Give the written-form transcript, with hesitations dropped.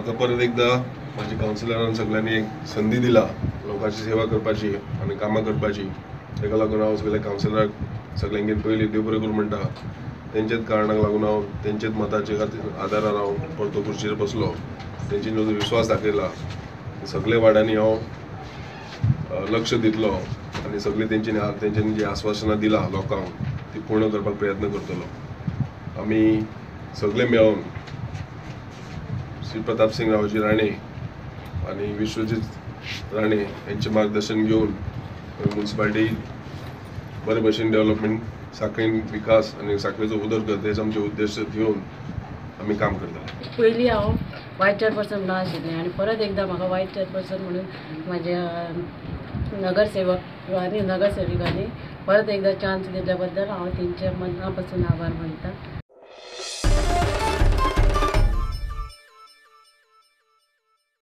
म्हाका परत एकदा माझ्या कावन्सिलरान सगळ्यांनी एक संधी दिला लोकांची सेवा करपाची आणि कामां करपाची. ताका लागून हांव सगळ्या कावन्सिलराक सगळ्यांकीन पयलीं देव बरें करूं म्हणटा. तेंचेच कारणाक लागून हांव तेंचेच मताच्या आदारान हांव परतो खुर्चीर बसलो. तेंचेर जो विश्वास दाखयला सगळे वाड्यांनी हांव लक्ष दितलो आनी सगळी तेंच्यांनी जी आश्वासनां दिला लोकांक ती पूर्ण करपाक प्रयत्न करतलो. आमी सगळे मेळून श्री प्रताप सिंग रावजी राणे आणि विश्वजीत राणे यांचे मार्गदर्शन घेऊन म्युनिसिपालिटी बरे भशेन डेव्हलपमेंट साखळीन विकास आणि साखळीचो उदरगत हेच आमचे उद्देश घेऊन आमी काम करता. पयलीं हांव वायस चेअरपर्सन म्हणून आशिल्लें आनी परत एकदा म्हाका वायस चेअरपर्सन म्हणून म्हाज्या नगरसेवक आनी नगरसेविकांनी परत एकदा चान्स दिल्या बद्दल हांव तेंचे मना पासून आभार मानता.